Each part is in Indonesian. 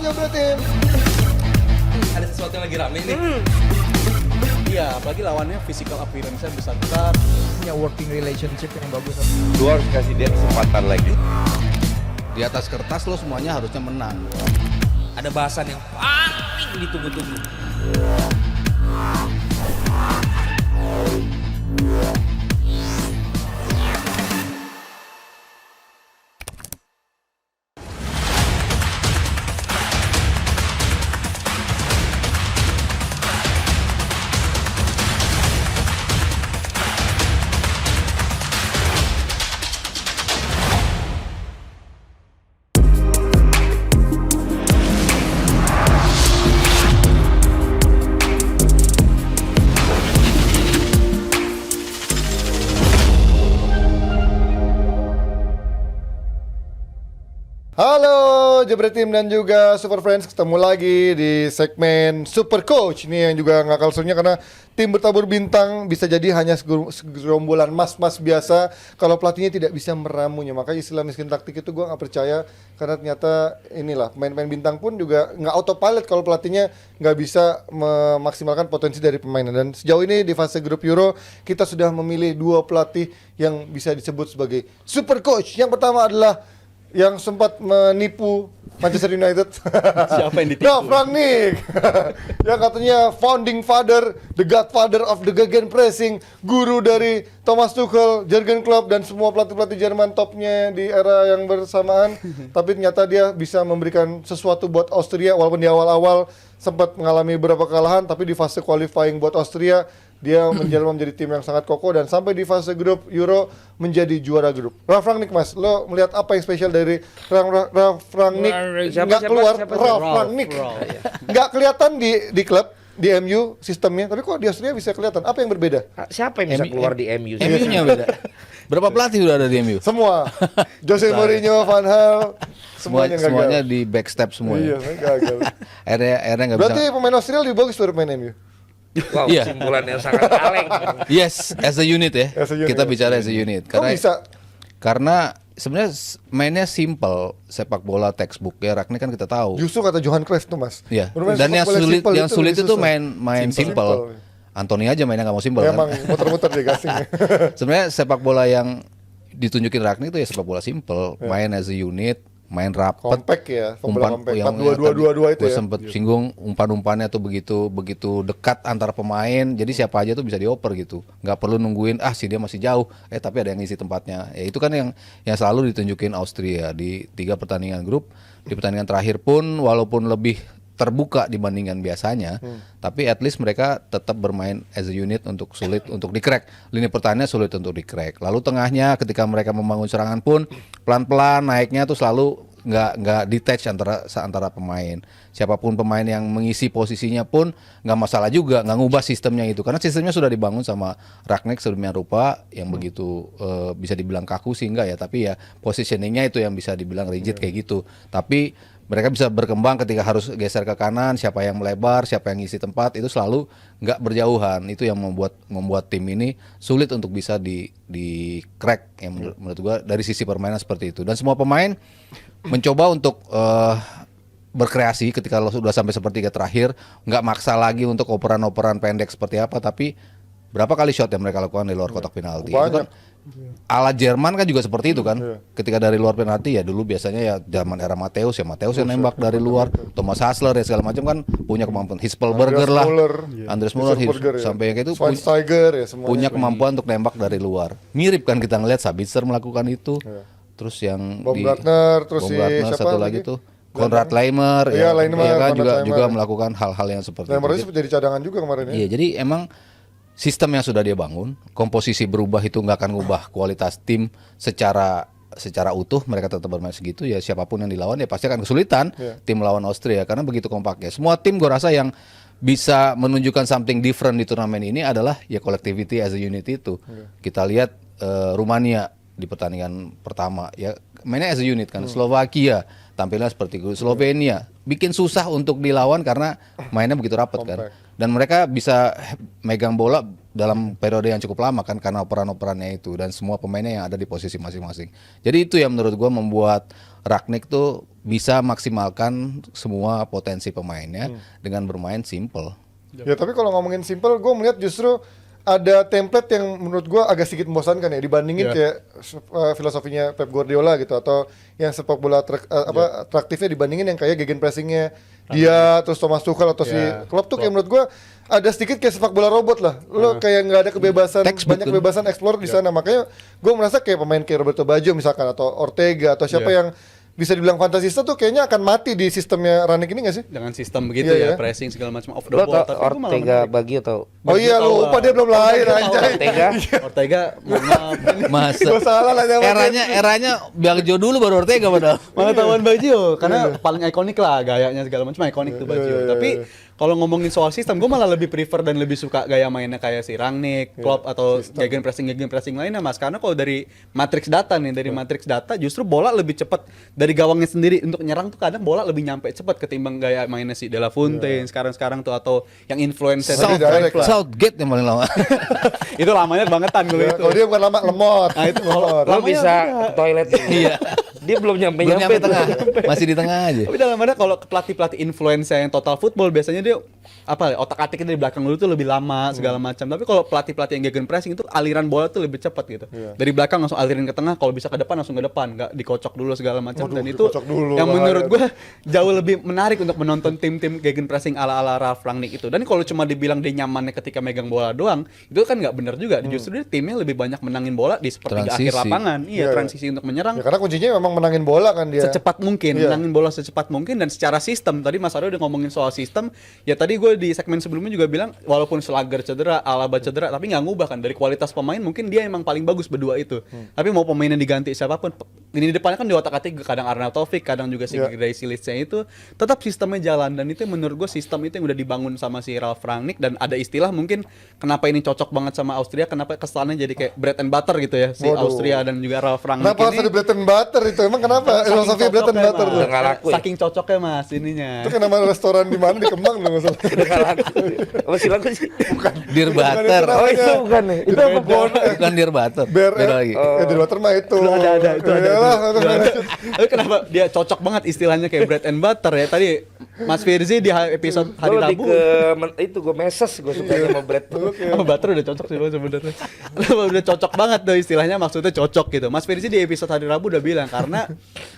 Jobret Tim. Ada sesuatu yang lagi rame nih. Iya, apalagi lawannya physical appearance-nya besar-besar. Punya working relationship yang bagus. Lu harus kasih dia kesempatan lagi. Di atas kertas lo semuanya harusnya menang. Ada bahasan yang paling ditunggu-tunggu. Halo Jobret Tim dan juga Super Friends, ketemu lagi di segmen Super Coach. Ini yang juga nggak kalah serunya karena tim bertabur bintang bisa jadi hanya segerombolan mas-mas biasa kalau pelatihnya tidak bisa meramunya. Makanya istilah miskin taktik itu gue nggak percaya, karena ternyata inilah pemain-pemain bintang pun juga nggak autopilot kalau pelatihnya nggak bisa memaksimalkan potensi dari pemainnya. Dan sejauh ini di fase grup Euro kita sudah memilih 2 pelatih yang bisa disebut sebagai Super Coach. Yang pertama adalah yang sempat menipu Manchester United. Siapa yang ditipu? Ralf Rangnick. Yang katanya founding father, the godfather of the gegenpressing, guru dari Thomas Tuchel, Jurgen Klopp dan semua pelatih-pelatih Jerman topnya di era yang bersamaan. Tapi ternyata dia bisa memberikan sesuatu buat Austria, walaupun di awal-awal sempat mengalami beberapa kekalahan, tapi di fase qualifying buat Austria dia menjelma menjadi tim yang sangat kokoh dan sampai di fase grup Euro menjadi juara grup. Ralf Rangnick, Mas, lo melihat apa yang spesial dari Ralf Rangnick? Nggak keluar Ralf Rangnick, nggak kelihatan di klub, di MU sistemnya, tapi kok di Austria bisa kelihatan. Apa yang berbeda? Siapa yang bisa keluar di MU? MU-nya beda. Berapa pelatih udah ada di MU? Semua. Jose Mourinho, Van Gaal, semuanya gagal. Semuanya di backstep semua. Iya, gagal. Akhirnya nggak bisa. Berarti pemain Austria lebih bagus dari pemain MU. Wow, Iya. kesimpulan yang sangat kaleng. Yes, as a unit ya. As a unit, Kita ya. bicara as a unit. Kok bisa? Karena sebenarnya mainnya simple, sepak bola textbook ya. Ragnik kan kita tahu. Justru kata Johan Cruyff tuh, Mas. Iya. Bermain Dan sepak bola yang sulit itu lebih susah. main simple. Anthony aja mainnya nggak mau simple Memang kan. muter-muter dia gasing. Sebenarnya sepak bola yang ditunjukin Ragnik itu ya sepak bola simple, main as a unit, main rapet. Compact ya, pembola compact. yang 4-2-2-2 itu gue ya. sempet singgung umpan-umpannya tuh begitu dekat antar pemain, jadi siapa aja tuh bisa dioper gitu, nggak perlu nungguin si dia masih jauh, tapi ada yang ngisi tempatnya. Ya itu kan yang selalu ditunjukin Austria di 3 pertandingan grup. Di pertandingan terakhir pun walaupun lebih terbuka dibandingkan biasanya, tapi at least mereka tetap bermain as a unit untuk sulit untuk di-crack. Lini pertahanannya sulit untuk di-crack. Lalu tengahnya ketika mereka membangun serangan pun pelan-pelan naiknya tuh selalu nggak detach antara pemain. Siapapun pemain yang mengisi posisinya pun nggak masalah juga, nggak ngubah sistemnya itu. Karena sistemnya sudah dibangun sama Ragnik sedemikian rupa yang begitu bisa dibilang kaku sih enggak ya, tapi ya positioningnya itu yang bisa dibilang rigid kayak gitu. Tapi mereka bisa berkembang ketika harus geser ke kanan, siapa yang melebar, siapa yang ngisi tempat, itu selalu nggak berjauhan. Itu yang membuat tim ini sulit untuk bisa di crack. Yang menurut gua dari sisi permainan seperti itu. Dan semua pemain mencoba untuk berkreasi ketika lo sudah sampai sepertiga terakhir, nggak maksa lagi untuk operan-operan pendek seperti apa, tapi berapa kali shot yang mereka lakukan di luar kotak penalti. Itu kan ala Jerman kan juga seperti itu kan. Ketika dari luar penalti ya dulu biasanya ya zaman era Matthäus yang nembak dari luar, Thomas Hassler ya segala macam kan punya kemampuan. Hispelberger lah, Andreas Muller sampai yang itu Schweinsteiger ya semuanya punya kemampuan untuk nembak dari luar. Mirip kan kita ngelihat Sabitzer melakukan itu. Terus yang Baumgartner, terus Baumgartner, siapa satu lagi tuh Konrad Leimer Iya, ya, Leimer, kan Konrad juga Leimer. melakukan hal-hal yang seperti Leimer itu. itu jadi cadangan juga kemarin ya. Iya, jadi emang sistem yang sudah dia bangun, komposisi berubah itu nggak akan ngubah kualitas tim secara utuh. Mereka tetap bermain segitu ya, siapapun yang dilawan ya pasti akan kesulitan tim melawan Austria karena begitu kompaknya. Semua tim gue rasa yang bisa menunjukkan something different di turnamen ini adalah ya collectivity as a unit itu. Kita lihat Rumania di pertandingan pertama ya mainnya as a unit kan. Slovakia tampilnya seperti itu. Slovenia bikin susah untuk dilawan karena mainnya begitu rapat kan. Dan mereka bisa megang bola dalam periode yang cukup lama kan karena operan-operannya itu dan semua pemainnya yang ada di posisi masing-masing. Jadi itu yang menurut gua membuat Ragnik tuh bisa maksimalkan semua potensi pemainnya dengan bermain simple. Ya tapi kalau ngomongin simple, gue melihat justru ada template yang menurut gue agak sedikit membosankan ya dibandingin kayak filosofinya Pep Guardiola gitu, atau yang sepak bola atraktifnya dibandingin yang kayak gegenpressingnya dia terus Thomas Tuchel atau si Klopp tuh kayak menurut gue ada sedikit kayak sepak bola robot lah. Lo kayak nggak ada kebebasan, Textbook banyak kan? kebebasan explore di sana. Makanya gue merasa kayak pemain kayak Roberto Baggio misalkan atau Ortega atau siapa yang bisa dibilang fantasista tuh kayaknya akan mati di sistemnya Rangnick ini gak sih? Dengan sistem begitu Iya, ya, ya. pressing segala macam off the Lo ball. tau Tapi gue malah Ortega menarik. Baggio tau? Oh iya, lupa dia belum lahir anjay. Ortega Ortega, mohon maaf. Masa Gue salah lah namanya. eranya Baggio dulu baru Ortega padahal. Pengetahuan Baggio karena paling ikonik lah gayanya segala macam ikonik tuh Baggio. Tapi kalau ngomongin soal sistem, gue malah lebih prefer dan lebih suka gaya mainnya kayak si Rangnick, Klopp atau gegenpressing lainnya mas. Karena kalau dari matrix data nih, dari matrix data justru bola lebih cepat dari gawangnya sendiri untuk nyerang tuh kadang bola lebih nyampe cepat ketimbang gaya mainnya si De La Fontaine sekarang tuh atau yang influencer Southgate yang paling lama. itu lamanya bangetan dulu itu. Kalau dia bukan lama lemot. Nah itu Lemot. Lo bisa ke toilet. Iya. Dia belum Belum nyampe nyampe tengah. Masih di tengah aja. Tapi dalam arti kalau pelatih influencer yang total football biasanya dia otak-atiknya dari belakang dulu tuh lebih lama segala macam. Tapi kalau pelatih yang gegenpressing itu aliran bola tuh lebih cepat gitu. Dari belakang langsung alirin ke tengah, kalau bisa ke depan langsung ke depan, nggak dikocok dulu segala macam. Dan itu dikocok dulu, yang bahaya. menurut gue jauh lebih menarik untuk menonton tim-tim gegenpressing ala-ala Ralf Rangnick itu. Dan kalau cuma dibilang dia nyamannya ketika megang bola doang, itu kan nggak benar juga. Justru dia timnya lebih banyak menangin bola di sepertiga Transisi. akhir lapangan. Iya, transisi untuk menyerang. Ya, karena kuncinya memang menangin bola kan dia. Secepat mungkin, Iya. menangin bola secepat mungkin dan secara sistem. Tadi Mas Aryo udah ngomongin soal sistem. Ya tadi gue di segmen sebelumnya juga bilang walaupun Schlager cedera, Alaba cedera, tapi nggak ngubah kan dari kualitas pemain mungkin dia emang paling bagus berdua itu. Tapi mau pemainnya diganti siapapun, ini di depannya kan di otak-atik kadang Arnautovic, kadang juga si Gray Silicnya itu tetap sistemnya jalan dan itu menurut gue sistem itu yang udah dibangun sama si Ralf Rangnick dan ada istilah mungkin kenapa ini cocok banget sama Austria, kenapa kesannya jadi kayak bread and butter gitu ya si Waduh. Austria dan juga Ralf Rangnick Kenapa harus ini. ada bread and butter itu? Emang kenapa? Filosofi bread and butter tuh. Udah nggak laku ya? Saking cocoknya mas ininya. Itu kan nama restoran di mana di Kemang loh masalah. Udah nggak laku. Apa sih lagu sih? Dear Butter. Oh itu bukan nih. Itu apa? Bukan Dear Butter. Beda lagi. Di water mah itu. Ada itu ada. Yalah, Tapi kenapa dia cocok banget istilahnya kayak bread and butter ya? Tadi Mas Firzi di episode hari Gue lebih Rabu ke itu gue meses gue sukanya sama bread. sama butter udah cocok sih Bang, sebenarnya. Udah cocok banget tuh istilahnya, maksudnya cocok gitu. Mas Firzi di episode hari Rabu udah bilang karena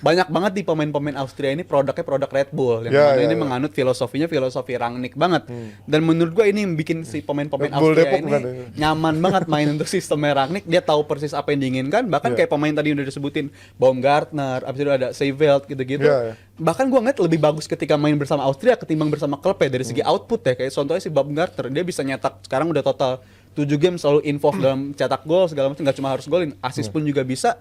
banyak banget di pemain-pemain Austria ini produknya produk Red Bull yang mana ini menganut filosofinya filosofi Rangnick banget. Dan menurut gua ini yang bikin si pemain-pemain Red Bull Austria Depok ini bukan ya? nyaman banget main untuk sistemnya Rangnick. Dia tahu persis apa yang diinginkan. Bahkan kayak pemain tadi udah disebutin Baumgartner, abis itu ada Seiveld gitu-gitu. Iya, iya. Bahkan gua ngeliat lebih bagus ketika main bersama Austria ketimbang bersama klub ya dari segi output ya. Kayak contohnya si Baumgartner, dia bisa nyetak sekarang udah total 7 game selalu involved dalam cetak gol segala macam, nggak cuma harus golin, assist pun juga bisa.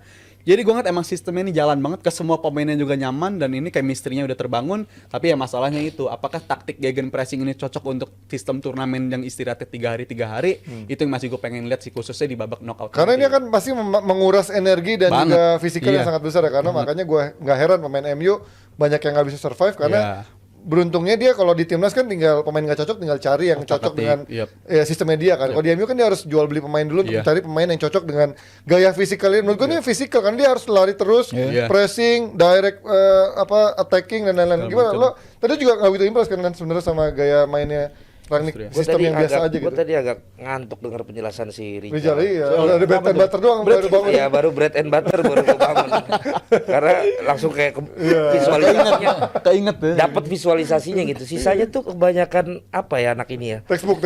Jadi gue ngeliat emang sistemnya ini jalan banget ke semua pemainnya juga nyaman dan ini chemistry-nya udah terbangun. Tapi ya masalahnya itu, apakah taktik gegenpressing ini cocok untuk sistem turnamen yang istirahatnya 3 hari? Itu yang masih gue pengen lihat sih khususnya di babak knockout. Karena nanti. ini kan pasti menguras energi dan Banget. juga fisikal yang Iya. sangat besar ya. Karena makanya gue nggak heran pemain MU banyak yang nggak bisa survive karena beruntungnya dia kalau di timnas kan tinggal pemain nggak cocok tinggal cari yang cocok dengan ya, sistemnya dia kan. Kalau di MU kan dia harus jual beli pemain dulu untuk cari pemain yang cocok dengan gaya fisikalnya. Menurut gue ini fisikal kan dia harus lari terus, pressing, direct attacking dan lain-lain. Gimana lo? Tadi juga nggak begitu impress kan sebenarnya sama gaya mainnya Rangnick, sistem yang biasa aja gitu. Gue tadi agak ngantuk dengar penjelasan si Rijal Rijal. iya, ada bread and butter doang baru bangun. Iya baru bread and butter baru gue bangun. Karena langsung kayak visualisasinya. Keinget ya. Dapat visualisasinya gitu. Sisanya tuh kebanyakan apa ya anak ini ya? Textbook.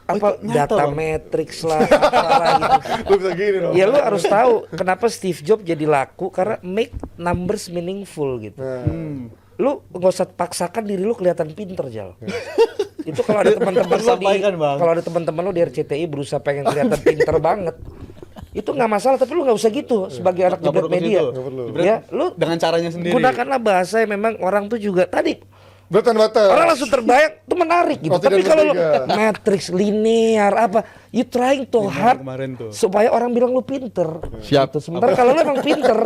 Apa data matrix lah, apalah gitu. Lu bisa gini dong. Ya lu harus tahu kenapa Steve Jobs jadi laku karena make numbers meaningful gitu. Lu nggak usah paksakan diri lu kelihatan pinter Jal. Itu kalau ada teman-teman lu Sampaikan, Bang. kalau ada teman-teman lu di RCTI berusaha pengen kelihatan pinter banget. Itu nggak masalah tapi lu nggak usah gitu sebagai anak Nggak jebret perlu ke media. situ. Ya, lu dengan caranya sendiri. gunakanlah bahasa yang memang orang tuh juga tadi Bread and butter. orang langsung terbayang tuh menarik gitu. Oh, tidak Tapi kalau lu bertiga. matrix linear apa, you trying to hard kemarin tuh. supaya orang bilang lu pinter. Siap. Gitu. Sementara kalau lu emang pinter,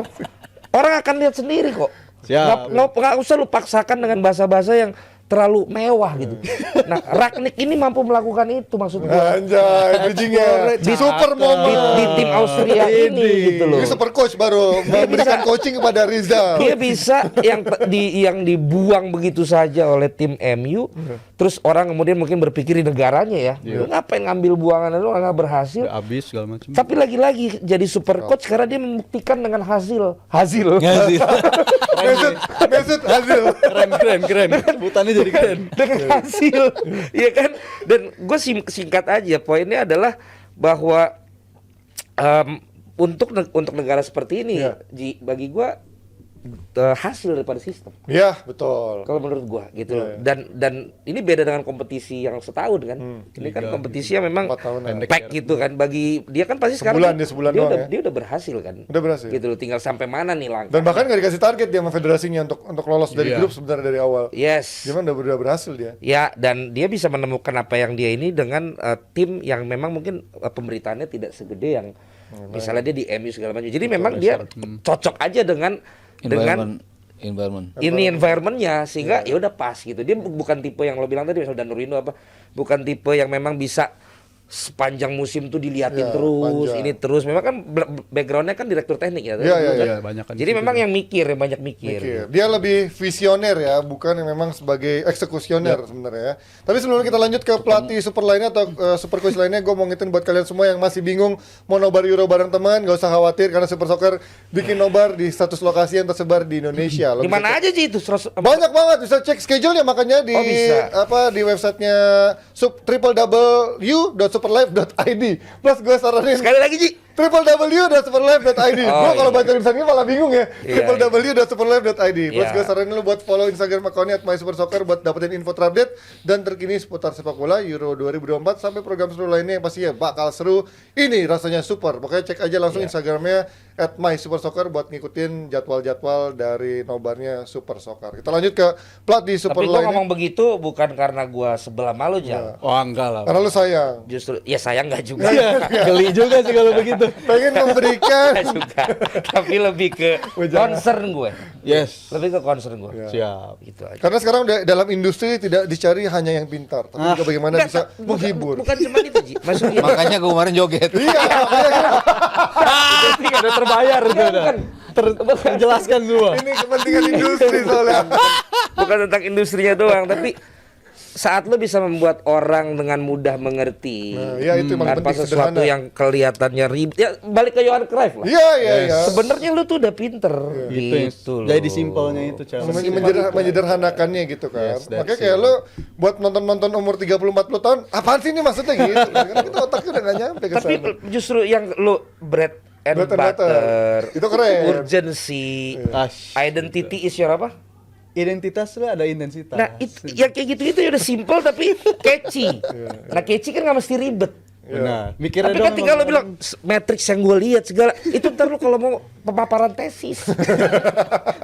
orang akan lihat sendiri kok. Siap. Nggak usah lu paksakan dengan bahasa-bahasa yang terlalu mewah gitu. Nah, Rangnick ini mampu melakukan itu maksud gua. Anjay, bridgingnya Di- super moment Di tim Austria ini gitu loh. Ini super coach baru memberikan coaching kepada Rizal. Dia bisa yang dibuang begitu saja oleh tim MU. Terus orang kemudian mungkin berpikir di negaranya ya. Lu ngapain ngambil buangan lu nggak berhasil? Udah habis segala macam. Tapi lagi-lagi jadi super coach karena dia membuktikan dengan hasil. Mesut hasil. Keren. Sebutannya jadi keren. Dengan hasil, ya kan? Dan gue singkat aja, poinnya adalah bahwa untuk negara seperti ini, Iya. bagi gue hasil daripada sistem. Iya, betul. Kalau menurut gua gitu loh. Iya. Dan ini beda dengan kompetisi yang setahun kan. Ini kan kompetisi yang memang 4 tahunan. pack gitu kan. Bagi dia kan pasti Sebulan, sekarang dia sebulan dia doang udah ya. dia udah berhasil kan. Udah berhasil. Gitu loh, tinggal sampai mana nih langkah. Dan bahkan nggak dikasih target dia sama federasinya untuk lolos dari Iya. grup sebenarnya dari awal. Yes. Gimana udah berhasil dia. Ya, dan dia bisa menemukan apa yang dia ini dengan tim yang memang mungkin pemberitaannya tidak segede yang misalnya dia di MU segala macam. Jadi memang dia cocok aja dengan Environment. ini environmentnya sehingga ya udah pas gitu. Dia bukan tipe yang lo bilang tadi misalnya Danurino apa, bukan tipe yang memang bisa sepanjang musim tuh diliatin Ya, terus panjang. ini terus. Memang kan backgroundnya kan direktur teknik ya. Iya, kan? iya, banyak kan Jadi di situ memang dia. yang banyak mikir. Mikir. Dia lebih visioner ya, bukan yang memang sebagai eksekusioner sebenarnya ya. Tapi sebelum kita lanjut ke pelatih super lainnya atau super coach lainnya, gue mau ngingetin buat kalian semua yang masih bingung mau nobar Euro bareng teman, gak usah khawatir karena Super Soccer bikin nobar di 100 lokasi yang tersebar di Indonesia. Lo Di bisa mana aja sih itu? banyak banget, bisa cek schedule-nya makanya di Oh, bisa. di websitenya www.superlife.id. Plus gue saranin Sekali lagi Ji. www.superlife.id. Oh, Gue kalau iya. baca tulisannya malah bingung ya. Iya, www.superlife.id. Plus Iya. gue saranin lu buat follow Instagram akunnya @mysupersoccer buat dapetin info terupdate dan terkini seputar sepak bola Euro 2024 sampai program seru lainnya yang pastinya bakal seru. Ini rasanya super. Pokoknya cek aja langsung Iya. Instagramnya @mysupersoccer buat ngikutin jadwal-jadwal dari nobarnya Super Soccer. Kita lanjut ke pelatih super Tapi gua lainnya. ngomong begitu bukan karena gua sebelah malu Jal. Wah, enggak lah. Karena lu sayang. Justru ya sayang nggak juga. Geli juga sih kalau begitu. Pengen memberikan. Nggak juga. Tapi lebih ke concern gue. Yes. Lebih ke concern gue. Siap. Gitu aja. Karena sekarang dalam industri tidak dicari hanya yang pintar, tapi juga bagaimana Nggak, bisa bukan- menghibur. Bukan cuma itu Ji. Maksudnya Makanya gue kemarin joget. Iya, makanya Ini udah terbayar itu udah. Terjelaskan semua. ini kepentingan industri soalnya. bukan tentang industrinya doang, tapi saat lo bisa membuat orang dengan mudah mengerti Nah, iya, itu emang tanpa penting, sesuatu sederhana. yang kelihatannya ribet. Ya balik ke Johan Cruyff lah. Iya, iya, iya. Sebenarnya lu tuh udah pinter Gitu. gitu loh. Jadi simpelnya itu cara. Menyederhanakannya gitu kan. Yes, that's Makanya kayak it. lo buat nonton umur 30-40 tahun, apaan sih ini maksudnya gitu. Karena kita otaknya udah gak nyampe ke Tapi sana. justru yang lu bread and Bread and butter. butter, Itu keren. urgency, Ash. identity is your apa? Identitas lu ada intensitas. Nah, itu yang kayak gitu itu udah simple tapi catchy. Nah, catchy kan nggak mesti ribet. Benar. Mikirnya Tapi kan tinggal lo bilang matrix yang gue lihat segala itu ntar lu kalau mau pemaparan tesis.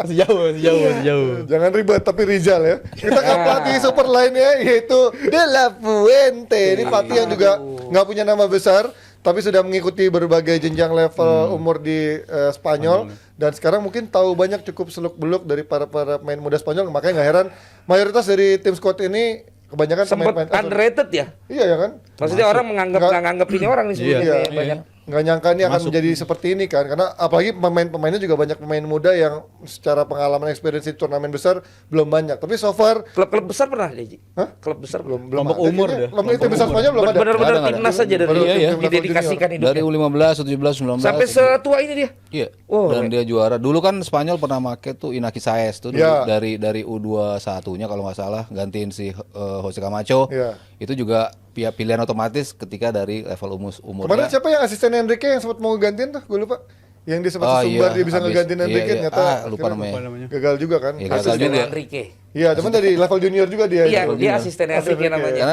sejauh. Jangan ribet, tapi Rizal ya. Kita ke pelatih super lainnya yaitu De La Fuente. Ini pelatih yang juga nggak punya nama besar, tapi sudah mengikuti berbagai jenjang level umur di Spanyol dan sekarang mungkin tahu banyak cukup seluk-beluk dari para pemain muda Spanyol. Makanya nggak heran mayoritas dari tim squad ini kebanyakan Sempat pemain underrated ya. Iya ya kan? Maksudnya orang menganggap Nggak- nggak nganggap ini orang nih sebelumnya Iya. ya, banyak. Nggak nyangka ini akan menjadi seperti ini kan, karena apalagi pemainnya juga banyak pemain muda yang secara pengalaman experience di turnamen besar belum banyak. Tapi so far Klub-klub besar pernah deh, Ji? Hah? Klub besar belum Kelompok ada umur kayaknya. dah. Belum itu besar Spanyol belum ada. Benar-benar Nggak ada. timnas aja dari Baru Iya, iya. didedikasikan hidupnya. Dari U15, U17, U19. Sampai setua ini dia. Iya. Oh, Dan dia juara. Dulu kan Spanyol pernah make tuh Inaki Saez tuh dulu Iya. dari U21-nya kalau nggak salah gantiin si Jose Camacho. Iya. Itu juga pilihan otomatis ketika dari level umurnya. Kemarin siapa yang asisten Enrique yang sempat mau gantiin tuh? Gue lupa. Yang dia sempat sesumbar dia bisa habis. ngegantiin Enrique Iya, iya. ternyata Lupa akhirnya namanya. gagal juga kan. Iya, gagal Asisten juga. Enrique. Iya, cuman dari level junior juga dia. Iya, Level dia junior. asisten Enrique namanya.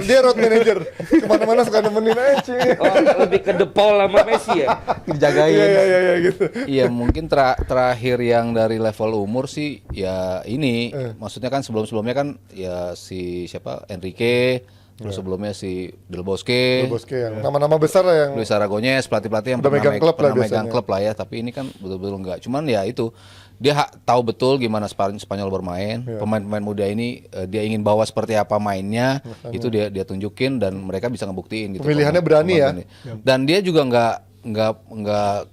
Dia road manager. Kemana-mana suka nemenin aja. Oh, lebih ke De Paul sama Messi ya. Dijagain. Iya gitu. Iya mungkin terakhir yang dari level umur sih ya ini maksudnya kan sebelumnya kan ya si siapa Enrique terus sebelumnya si Del Bosque, Bosque yang nama-nama besar lah yang Luis Aragonés pelatih-pelatih yang Udah megang klub lah pernah megang biasanya. klub lah ya, tapi ini kan betul-betul enggak. Cuman ya itu dia tahu betul gimana Spanyol bermain. Pemain-pemain muda ini dia ingin bawa seperti apa mainnya, itu dia tunjukin dan mereka bisa ngebuktiin gitu. Pemilihannya berani ya. Dan dia juga nggak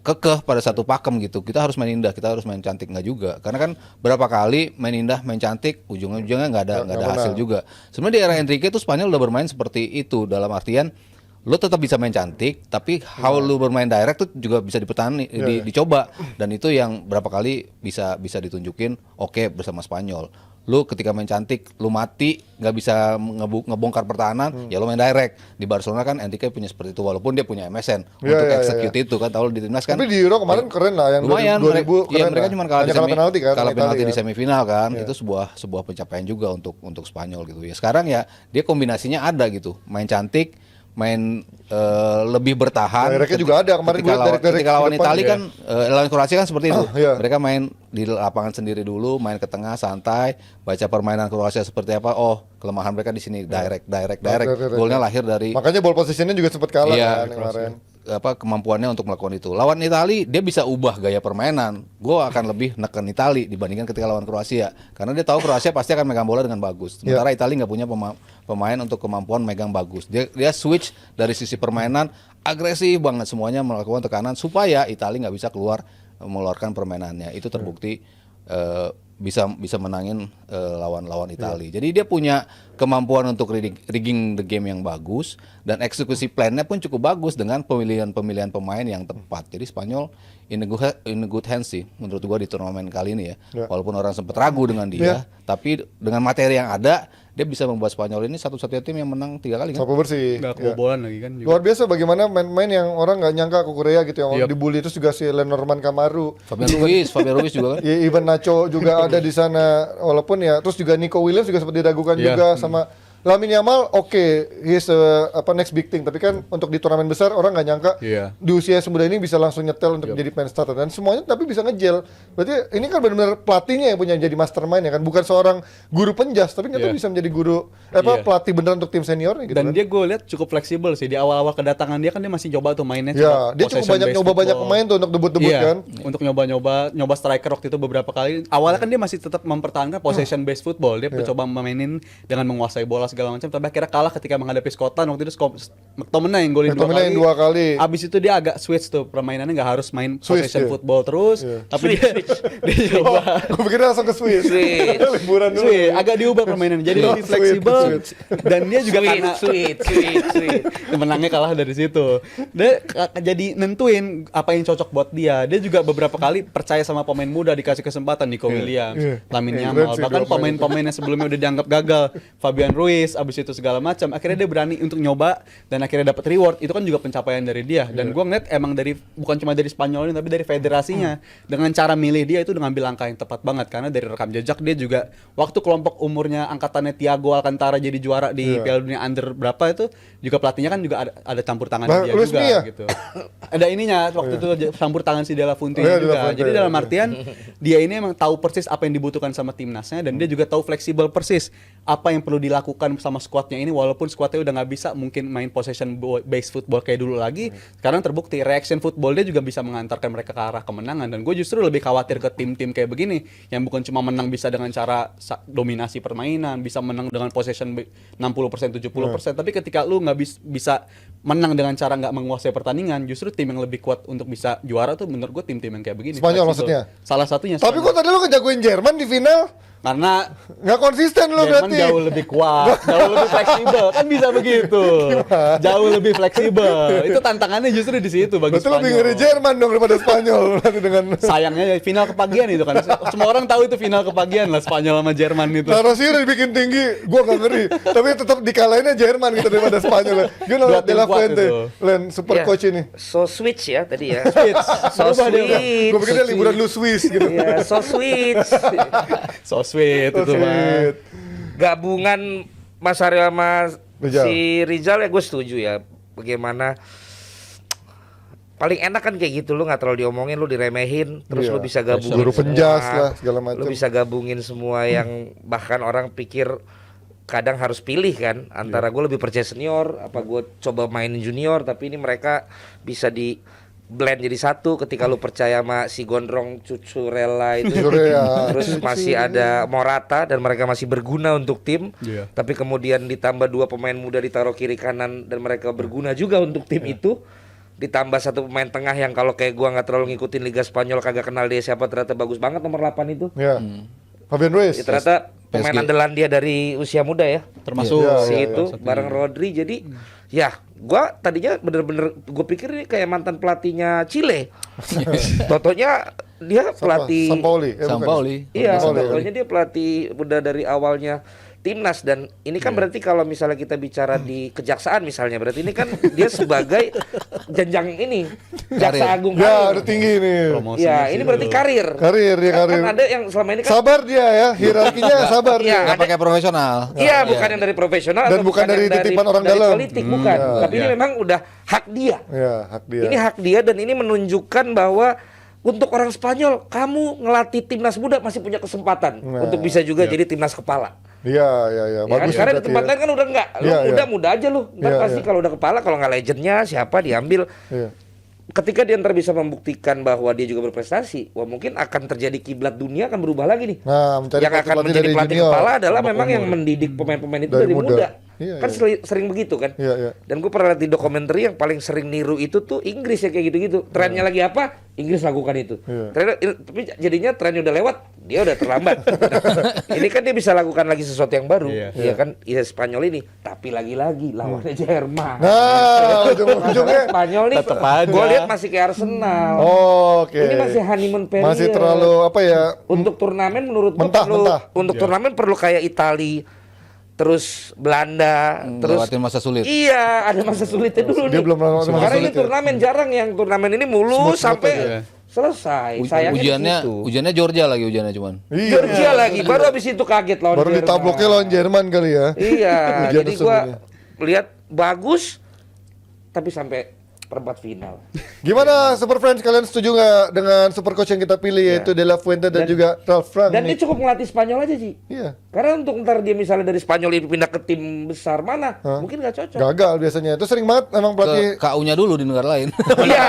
kekeh pada satu pakem gitu. Kita harus main indah, kita harus main cantik, nggak juga. Karena kan berapa kali main indah, main cantik, ujungnya nggak ada hasil juga. Sebenarnya di era Enrique tuh Spanyol udah bermain seperti itu, dalam artian lo tetap bisa main cantik, tapi how lo bermain direct tuh juga bisa dicoba, dan itu yang berapa kali bisa ditunjukin bersama Spanyol. Lu ketika main cantik, lu mati, nggak bisa ngebongkar pertahanan, ya lu main direct. Di Barcelona kan Enrique punya seperti itu, walaupun dia punya MSN untuk execute itu kan, tahu di timnas kan. Tapi di Euro kemarin keren lah, yang lumayan, 2000 keren mereka lah. cuma kalah Hanya penalti di kan. semifinal kan. Itu sebuah pencapaian juga untuk Spanyol gitu. Ya sekarang ya dia kombinasinya ada gitu, main cantik, main lebih bertahan. Directnya juga ada kemarin ketika lawan Italia kan lawan Kroasia kan seperti itu. Iya. Mereka main di lapangan sendiri dulu, main ke tengah santai, baca permainan Kroasia seperti apa. Oh, kelemahan mereka di sini direct. Golnya lahir dari Makanya ball positionnya juga sempat kalah iya, kan kemarin. kemampuannya untuk melakukan itu. Lawan Italia dia bisa ubah gaya permainan. Gue akan lebih neken Italia dibandingkan ketika lawan Kroasia, karena dia tahu Kroasia pasti akan megang bola dengan bagus. Sementara Italia nggak punya pemain untuk kemampuan megang bagus. Dia switch dari sisi permainan agresif banget, semuanya melakukan tekanan supaya Italia nggak bisa mengeluarkan permainannya. Itu terbukti bisa menangin lawan Italia. Jadi dia punya kemampuan untuk rigging the game yang bagus, dan eksekusi plannya pun cukup bagus dengan pemilihan pemain yang tepat. Jadi Spanyol in a good hands sih menurut gua di turnamen kali ini ya. Walaupun orang sempat ragu dengan dia, tapi dengan materi yang ada dia bisa membuat Spanyol ini satu-satunya tim yang menang 3 kali kan. Sapu bersih. Nggak kebobolan lagi kan juga. Luar biasa bagaimana main-main yang orang nggak nyangka ke Korea gitu, yang dibully. Terus juga si Lenormand Kamaru, Fabian Ruiz juga kan. ya, Ivan Nacho juga ada di sana, walaupun ya. Terus juga Nico Williams juga sempat diragukan juga sama Lamine Yamal. He's next big thing. Tapi kan untuk di turnamen besar orang nggak nyangka di usia semuda ini bisa langsung nyetel untuk menjadi main starter, dan semuanya tapi bisa ngejel. Berarti ini kan benar-benar pelatihnya yang punya jadi mastermind ya kan, bukan seorang guru penjas, tapi ternyata bisa menjadi guru pelatih beneran untuk tim seniornya gitu. Dan kan. dia gue lihat cukup fleksibel sih di awal-awal kedatangan dia kan, dia masih coba tuh mainnya. Dia cukup banyak nyoba banyak pemain tuh untuk debut-debut kan. Untuk nyoba striker waktu itu beberapa kali. Awalnya kan dia masih tetap mempertahankan possession based football. Dia coba memainin dengan menguasai bola segala macam, tapi akhirnya kalah ketika menghadapi Scotland waktu itu. McTominay yang golin dua kali. Abis itu dia agak switch tuh permainannya, nggak harus main possession football terus, tapi dia coba. Gue pikir langsung ke Swiss. Liburan dulu. Agak diubah permainannya jadi lebih fleksibel, dan dia juga karena sweet. menangnya kalah dari situ. Dia jadi nentuin apa yang cocok buat dia. Dia juga beberapa kali percaya sama pemain muda, dikasih kesempatan, Nico Williams, Lamine Yamal, bahkan pemain-pemain yang sebelumnya udah dianggap gagal, Fabian Ruiz, abis itu segala macam. Akhirnya dia berani untuk nyoba dan akhirnya dapat reward. Itu kan juga pencapaian dari dia. Dan gua ngeliat emang bukan cuma dari Spanyol ini, tapi dari federasinya. Dengan cara milih dia itu ngambil langkah yang tepat banget, karena dari rekam jejak dia juga waktu kelompok umurnya angkatannya Thiago Alcantara jadi juara di Piala Dunia Under berapa itu, juga pelatihnya kan juga ada campur tangan dia Luis juga Mia. gitu. Ada ininya waktu itu campur tangan si Della Fuente juga. Jadi dalam artian dia ini emang tahu persis apa yang dibutuhkan sama timnasnya, dan dia juga tahu fleksibel persis apa yang perlu dilakukan sama skuadnya ini. Walaupun skuadnya udah nggak bisa mungkin main possession based football kayak dulu lagi, sekarang terbukti reaction football dia juga bisa mengantarkan mereka ke arah kemenangan. Dan gue justru lebih khawatir ke tim-tim kayak begini yang bukan cuma menang bisa dengan cara dominasi permainan, bisa menang dengan possession 60% 70%, tapi ketika lu nggak bisa menang dengan cara nggak menguasai pertandingan, justru tim yang lebih kuat untuk bisa juara tuh menurut gue tim-tim yang kayak begini. Spanyol maksudnya? Salah satunya Tapi Spanyol. kok tadi lu ngejagoin Jerman di final? Karena Nggak konsisten lu Jerman berarti. jauh lebih kuat, jauh lebih fleksibel, kan bisa begitu. Jauh lebih fleksibel. Itu tantangannya justru di situ bagi Berarti lebih ngeri Spanyol. Jerman dong daripada Spanyol nanti dengan Sayangnya ya, final kepagian itu kan. Semua orang tahu itu final kepagian lah, Spanyol sama Jerman itu. narasi udah dibikin tinggi, gua nggak ngeri. Tapi tetap dikalahinnya Jerman gitu daripada Spanyol. Gimana Dua liat tim Della kuat Fuente, itu. Len super Iya. coach ini. So switch ya tadi ya. So Berubah dia, Bang. sweet. Gua pikir dia liburan lu Swiss gitu. Iya, so sweet. So sweet itu mah. Gabungan Mas Aryo sama Rizal. si Rizal ya gue setuju ya. Bagaimana paling enak kan kayak gitu, lu nggak terlalu diomongin, lu diremehin, terus Iya. lu bisa gabungin Guru penjas semua. lah, segala macam. Lu bisa gabungin semua yang bahkan orang pikir kadang harus pilih kan antara gue lebih percaya senior apa gue coba main junior, tapi ini mereka bisa blend jadi satu ketika lu percaya sama si Gondrong Cucurella itu. Cucurella. Terus masih ada Morata dan mereka masih berguna untuk tim. Iya. Tapi kemudian ditambah 2 pemain muda ditaruh kiri kanan dan mereka berguna juga untuk tim itu. Ditambah 1 pemain tengah yang kalau kayak gua nggak terlalu ngikutin Liga Spanyol, kagak kenal dia siapa, ternyata bagus banget nomor 8 itu. Ya. Fabian Ruiz. Ya, ternyata pemain PSG. andalan dia dari usia muda ya. Termasuk Iya, Si iya, itu bareng Rodri. Jadi ya gua tadinya bener-bener gue pikir ini kayak mantan pelatihnya Chile. Totonya dia pelatih Sampaoli. Sampaoli. Iya, Sampaoli. totonya dia pelatih udah dari awalnya timnas. Dan ini kan berarti kalau misalnya kita bicara di kejaksaan misalnya, berarti ini kan dia sebagai jenjang ini jaksa Karir. agung Ya, karir. udah tinggi nih. Ya, ini berarti karir. Karir, dia Kan karir. ada yang selama ini kan Sabar dia ya, hierarkinya sabar Iya, dia. Nggak pakai profesional. Iya, bukan yang dari profesional Dan atau bukan dari titipan orang dari dalam. politik, bukan. ya, Tapi ini memang udah hak dia. Ya, hak dia. Ini hak dia dan ini menunjukkan bahwa untuk orang Spanyol, kamu ngelatih timnas muda masih punya kesempatan Nah, untuk bisa juga jadi timnas kepala. Iya, iya, iya. Ya kan? Bagus Sekarang di berarti tempat ya. lain kan udah enggak. Lu Iya, iya. muda aja lu. Ntar Iya, pasti iya. kalau udah kepala, kalau nggak legendnya siapa diambil. Iya. Ketika dia ntar bisa membuktikan bahwa dia juga berprestasi, wah mungkin akan terjadi kiblat dunia akan berubah lagi nih. Nah, mencari Yang akan pelatih-pelatih menjadi dari pelatih junior. kepala adalah memang yang mendidik pemain-pemain itu Dari dari muda. muda. Iya, Kan iya. sering begitu kan. Iya, iya. Dan gue pernah lihat di dokumenter yang paling sering niru itu tuh Inggris ya kayak gitu-gitu. Trennya lagi apa? Inggris lakukan itu. Iya. Tapi jadinya trennya udah lewat, dia udah terlambat. Ini kan dia bisa lakukan lagi sesuatu yang baru. Iya. Iya kan, iya Spanyol ini. Tapi lagi-lagi lawannya Jerman. Nah, ujung-ujungnya. Spanyol nih, Tetep aja. gue lihat masih kayak Arsenal. Oke. Ini masih honeymoon period. Masih terlalu apa ya? Untuk turnamen menurut gua Mentah, perlu mentah. untuk turnamen perlu kayak Itali, terus Belanda, terus Lewatin masa sulit. iya ada masa sulitnya dulu Dia nih. belum lewat masa Karena ini sulit ya. turnamen jarang yang turnamen ini mulus sampai selesai. Sayangnya di Ujiannya situ. ujiannya Georgia lagi ujiannya cuman. Iya. Georgia lagi, baru habis itu kaget lawan Baru Jerman. ditabloknya lawan Jerman kali ya. Iya, Ujian jadi tersebutnya. gua lihat bagus, tapi sampai perempat final. Gimana Super Friends, kalian setuju nggak dengan super coach yang kita pilih yaitu De La Fuente dan juga Ralf Rangnick? Dan dia cukup ngelatih Spanyol aja Ji. Iya. Karena untuk ntar dia misalnya dari Spanyol ini pindah ke tim besar mana, mungkin nggak cocok. Gagal biasanya. Itu sering banget emang pelatih. Ke KU-nya dulu di negara lain. Iya,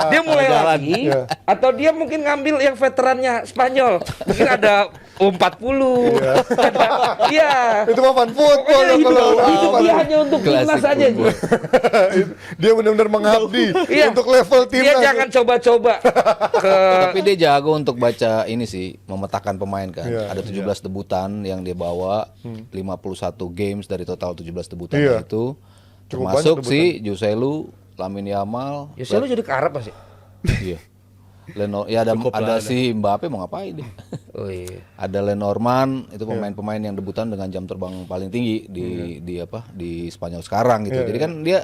dia mulai lagi, Iya. atau dia mungkin ngambil yang veterannya Spanyol, mungkin ada U40, iya. Itu mah fan football Pokoknya ya, kalau itu apa. dia hanya untuk timnas Klasik aja. Ji. Dia benar-benar mengabdi Iya. untuk level Dia timnas. jangan coba-coba ke Tapi dia jago untuk baca ini sih, memetakan pemain kan. Iya, Ada 17 debutan yang dia bawa, 51 games dari total 17 debutan Iya. itu. Cukup Termasuk banyak si Joselu, Lamine Yamal. Ya selalu jadi ke Arab pasti. Iya. Ya ada si Mbappe mau ngapain dia. Oh iya. Ada Lenormand, itu pemain-pemain yang debutan dengan jam terbang paling tinggi di Spanyol sekarang gitu. Iya, Jadi kan dia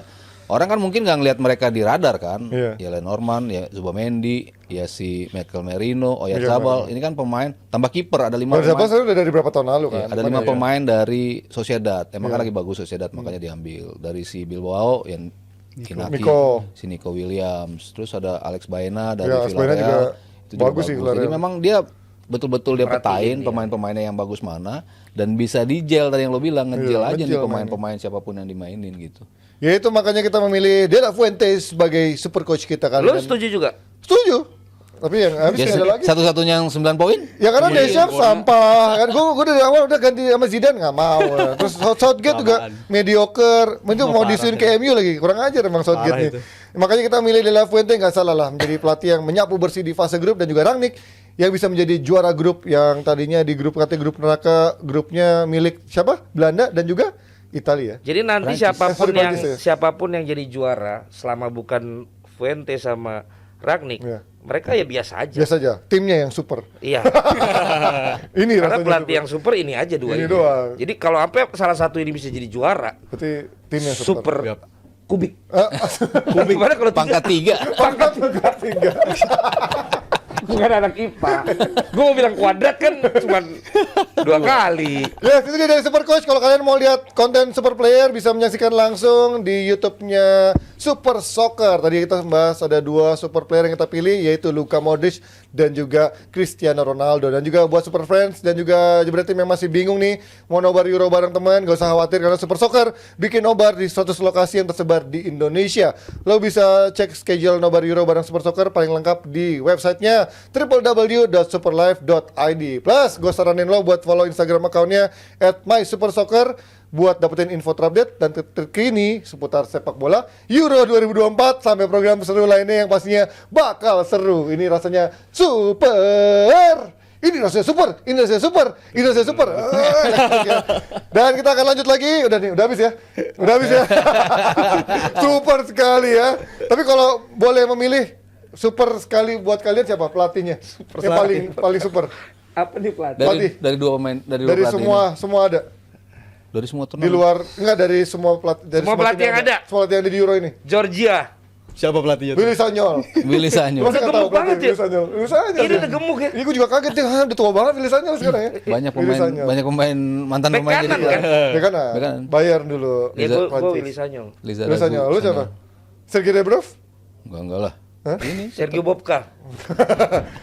orang kan mungkin nggak ngelihat mereka di radar kan. Iya. Ya Lenormand, ya Zubamendi, ya si Michael Merino, Iya, Oyarzabal. Ini kan pemain tambah kiper ada 5 Siapa pemain. udah dari berapa tahun lalu kan? Ya, ada 5 pemain dari Sociedad. Emang kan lagi bagus Sociedad makanya diambil. Dari si Bilbao yang Inaki, Nico. si Nico Williams. Terus ada Alex Baena dari Ya, Alex Baena juga Villarreal. Itu juga bagus sih Jadi Villarreal. memang dia betul-betul dia petain pemain-pemainnya yang bagus mana dan bisa dijel tadi yang lo bilang ngejel aja nih ngejel pemain-pemain siapapun yang dimainin gitu. Ya itu makanya kita memilih De La Fuente sebagai super coach kita kali Lo ini. setuju juga? Setuju. Tapi yang habis Ya, nggak ada lagi. satu-satunya yang 9 poin? Ya karena Deschamps sampah kan, gue dari awal udah ganti sama Zidane nggak mau. Terus Southgate juga mediocre, itu mau disuruh ke MU lagi, kurang ajar emang Southgate nih. Makanya kita milih De La Fuente, nggak salah lah menjadi pelatih yang menyapu bersih di fase grup dan juga Rangnick yang bisa menjadi juara grup yang tadinya di grup kata grup neraka, grupnya milik siapa? Belanda dan juga Italia. Jadi nanti Prancis ya. siapapun yang jadi juara selama bukan Fuente sama Rangnick, Iya. mereka ya biasa aja. Biasa aja, timnya yang super. Iya. Ini Karena rasanya pelatih super. yang super ini aja dua Ini ini. doang. Jadi kalau sampai salah satu ini bisa jadi juara, Berarti tim yang super. kubik. Ah, Kubik mana kalau Pangkat 3. Pangkat juga tiga. bukan anak IPA. Gue mau bilang kuadrat kan cuma 2 kali. Ya, itu dia dari Super Coach. Kalau kalian mau lihat konten Super Player bisa menyaksikan langsung di YouTube-nya Super Soccer. Tadi kita bahas ada 2 super player yang kita pilih yaitu Luka Modric dan juga Cristiano Ronaldo. Dan juga buat Super Friends dan juga Jebret Tim yang masih bingung nih mau nobar Euro bareng teman, gak usah khawatir karena Super Soccer bikin nobar di 100 lokasi yang tersebar di Indonesia. Lo bisa cek schedule nobar Euro bareng Super Soccer paling lengkap di websitenya www.superlife.id. Plus gue saranin lo buat follow Instagram accountnya @mysupersoccer buat dapetin info terupdate dan terkini seputar sepak bola Euro 2024 sampai program seru lainnya yang pastinya bakal seru. Ini rasanya super. Ini rasanya super. Ini rasanya super. Ini rasanya super. Dan kita akan lanjut lagi. Udah nih, udah habis ya. Udah habis ya. Super sekali ya. Tapi kalau boleh memilih super sekali buat kalian siapa pelatihnya? Yang paling super. Apa nih pelatih? Pelatih. Dari dua pemain dari dua Dari pelatih semua ada. ini. Dari semua Di turnamen. luar enggak dari semua pelatih dari Semua pelatih tim yang ada. Semua pelatih yang ada di Euro ini. Georgia. Siapa pelatihnya tuh? Willy Sagnol. Willy Sagnol. Masa nggak tahu gemuk banget pelatih ya? Willy Sagnol? Willy Sagnol. Ini udah gemuk ya? Ini gue juga kaget ya, udah tua banget Willy Sagnol sekarang ya. Banyak Willy pemain Sagnol. mantan Bek pemain jadi kanan kan? Ya kan? Bek kanan. Bayar dulu. Ya Liza- gue Prancis. Willy Sagnol. Liza Willy Sagnol. Lu siapa? Sergei Rebrov? Enggak lah. Hah? Sergio Bobka.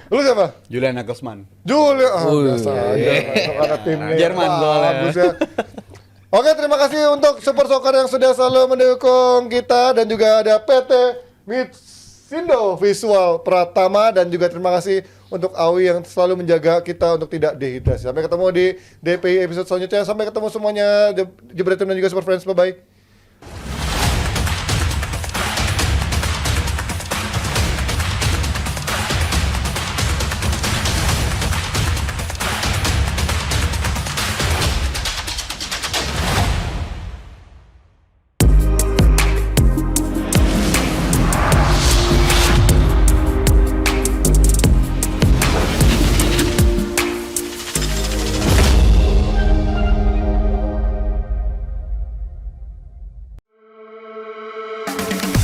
Lu siapa? Julian Nagelsmann. Julia. Wih. Biasa aja. Karena timnya Jerman yang soalnya. bagus ya. Oke, terima kasih untuk Super Soccer yang sudah selalu mendukung kita dan juga ada PT Mitsindo Visual Pratama dan juga terima kasih untuk Awi yang selalu menjaga kita untuk tidak dehidrasi. Sampai ketemu di DPI episode selanjutnya. Sampai ketemu semuanya Jebret Tim dan juga Super Friends. Bye bye.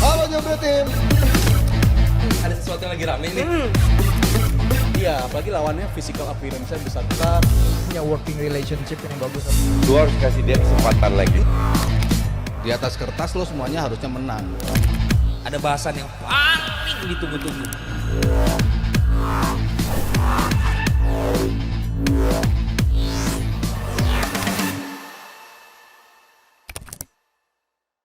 Halo Jebret Tim. Ada sesuatu yang lagi rame nih. Iya, apalagi lawannya physical appearance-nya besar-besar. punya working relationship yang bagus. Lu harus kasih dia kesempatan lagi. Di atas kertas lo semuanya harusnya menang. Ada bahasan yang paling ditunggu-tunggu.